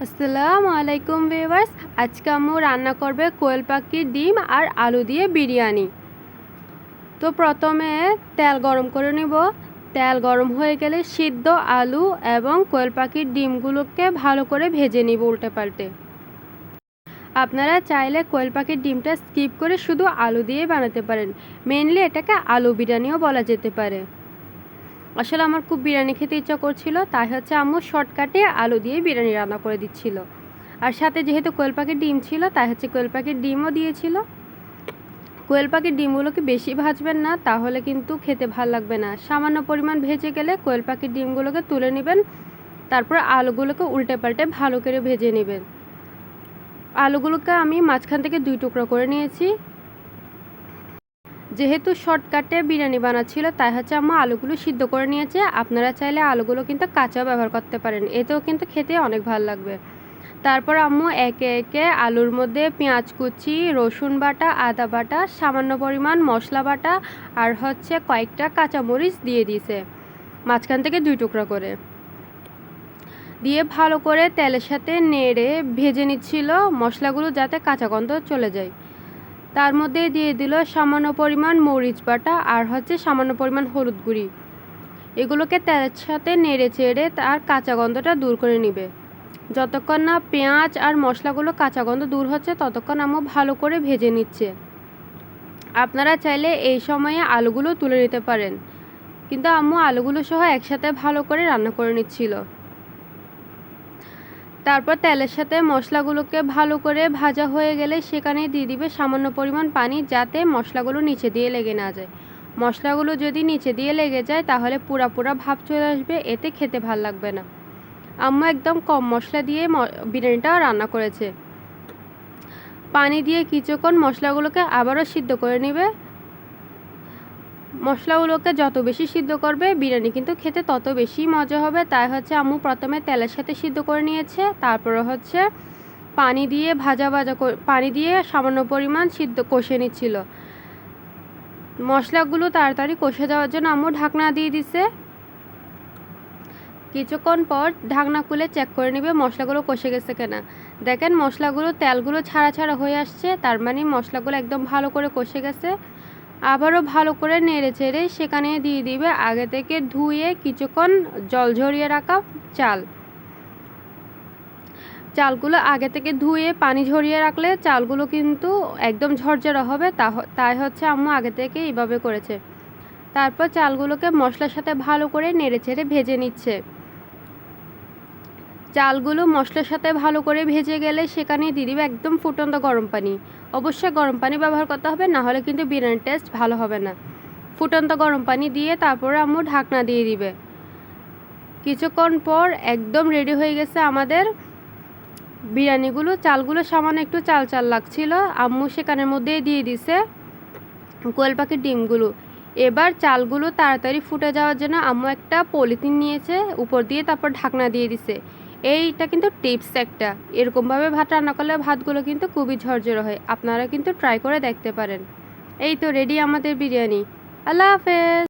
আসসালামু আলাইকুম ভিউয়ার্স। আজকে আম্মু রান্না করবে কোয়েল পাখির ডিম আর আলু দিয়ে বিরিয়ানি। তো প্রথমে তেল গরম করে নিব। তেল গরম হয়ে গেলে সিদ্ধ আলু এবং কোয়েল পাখির ডিমগুলোকে ভালো করে ভেজে নিব উল্টে পাল্টে। আপনারা চাইলে কোয়েল পাখির ডিমটা স্কিপ করে শুধু আলু দিয়ে বানাতে পারেন। মেইনলি এটাকে আলু বিরিয়ানিও বলা যেতে পারে। আসলে আমার খুব বিরিয়ানি খেতে ইচ্ছা করছিল, তাই হচ্ছে আম্মু শর্টকাটে আলু দিয়ে বিরিয়ানি রান্না করে দিচ্ছিল। আর সাথে যেহেতু কোয়েল পাখির ডিম ছিল, তাই হচ্ছে কোয়েল পাখির ডিমও দিয়েছিল। কোয়েল পাখির ডিমগুলোকে বেশি ভাজবেন না, তাহলে কিন্তু খেতে ভাল লাগবে না। সামান্য পরিমাণ ভেজে গেলে কোয়েল পাখির ডিমগুলোকে তুলে নেবেন। তারপর আলুগুলোকে উল্টে পাল্টে ভালো করে ভেজে নেবেন। আলুগুলোকে আমি মাঝখান থেকে 2 টুকরো করে নিয়েছি। যেহেতু শর্টকাটে বিরিয়ানি বানাচ্ছিল, তাই হচ্ছে আম্মু আলুগুলো সিদ্ধ করে নিয়েছে। আপনারা চাইলে আলুগুলো কিন্তু কাঁচাও ব্যবহার করতে পারেন, এতেও কিন্তু খেতে অনেক ভালো লাগবে। তারপর আম্মু একে একে আলুর মধ্যে পেঁয়াজ কুচি, রসুন বাটা, আদা বাটা, সামান্য পরিমাণ মশলা বাটা আর হচ্ছে কয়েকটা কাঁচামরিচ দিয়ে দিয়েছে মাঝখান থেকে 2 টুকরা করে। দিয়ে ভালো করে তেলের সাথে নেড়ে ভেজে নিচ্ছিল মশলাগুলো, যাতে কাঁচা গন্ধ চলে যায়। তার মধ্যে দিয়ে দিল সামান্য পরিমাণ মরিচ বাটা আর হচ্ছে সামান্য পরিমাণ হলুদ গুঁড়ি। এগুলোকে তেলের সাথে নেড়ে চেড়ে তার কাঁচা গন্ধটা দূর করে নেবে। যতক্ষণ না পেঁয়াজ আর মশলাগুলো কাঁচা গন্ধ দূর হচ্ছে, ততক্ষণ আম্মু ভালো করে ভেজে নিচ্ছে। আপনারা চাইলে এই সময়ে আলুগুলো তুলে নিতে পারেন, কিন্তু আম্মু আলুগুলো সহ একসাথে ভালো করে রান্না করে নিচ্ছিল। তারপর তেলের সাথে মশলাগুলোকে ভালো করে ভাজা হয়ে গেলে সেখানে দিয়ে দিবে সামান্য পরিমাণ পানি, যাতে মশলাগুলো নিচে দিয়ে লেগে না যায়। মশলাগুলো যদি নিচে দিয়ে লেগে যায়, তাহলে পুরা ভাব চলে আসবে, এতে খেতে ভাল লাগবে না। আম্মু একদম কম মশলা দিয়ে বিরিয়ানিটা রান্না করেছে। পানি দিয়ে কিছুক্ষণ মশলাগুলোকে আবারও সিদ্ধ করে নেবে। মশলাগুলোকে যত বেশি সিদ্ধ করবে, বিরিয়ানি কিন্তু খেতে তত বেশি মজা হবে। তাই হচ্ছে আম্মু প্রথমে তেলের সাথে সিদ্ধ করে নিয়েছে, তারপরে হচ্ছে পানি দিয়ে পানি দিয়ে সামান্য পরিমাণ সিদ্ধ কষে নিচ্ছিল। মশলাগুলো তাড়াতাড়ি কষে যাওয়ার জন্য আম্মু ঢাকনা দিয়ে দিছে। কিছুক্ষণ পর ঢাকনা খুলে চেক করে নেবে মশলাগুলো কষে গেছে কিনা। দেখেন মশলাগুলো তেলগুলো ছাড়া হয়ে আসছে, তার মানে মশলাগুলো একদম ভালো করে কষে গেছে। আবারও ভালো করে নেড়ে চেড়ে সেখানে দিয়ে দিবে আগে থেকে ধুয়ে কিছুক্ষণ জল ঝরিয়ে রাখা চালগুলো আগে থেকে ধুয়ে পানি ঝরিয়ে রাখলে চালগুলো কিন্তু একদম ঝরঝরা হবে। তাই হচ্ছে আম্মু আগে থেকে এইভাবে করেছে। তারপর চালগুলোকে মশলার সাথে ভালো করে নেড়ে চেড়ে ভেজে নিচ্ছে। চালগুলো মশলার সাথে ভালো করে ভেজে গেলে সেখানে দিয়ে দিবে একদম ফুটন্ত গরম পানি। অবশ্যই গরম পানি ব্যবহার করতে হবে, না হলে কিন্তু বিরিয়ানির টেস্ট ভালো হবে না। ফুটন্ত গরম পানি দিয়ে তারপরে আম্মু ঢাকনা দিয়ে দিবে। কিছুক্ষণ পর একদম রেডি হয়ে গেছে আমাদের বিরিয়ানিগুলো। চালগুলো সামান্য একটু চাল লাগছিল, আম্মু সেখানের মধ্যেই দিয়ে দিছে কোয়েল পাখির ডিমগুলো। এবার চালগুলো তাড়াতাড়ি ফুটে যাওয়ার জন্য আম্মু একটা পলিথিন নিয়েছে, উপর দিয়ে তারপর ঢাকনা দিয়ে দিছে। এইটা কিন্তু টিপস একটা, এরকমভাবে ভাত রান্না করলে ভাতগুলো কিন্তু খুবই ঝরঝরে হয়। আপনারা কিন্তু ট্রাই করে দেখতে পারেন। এই তো রেডি আমাদের বিরিয়ানি। আল্লাহ হাফেজ।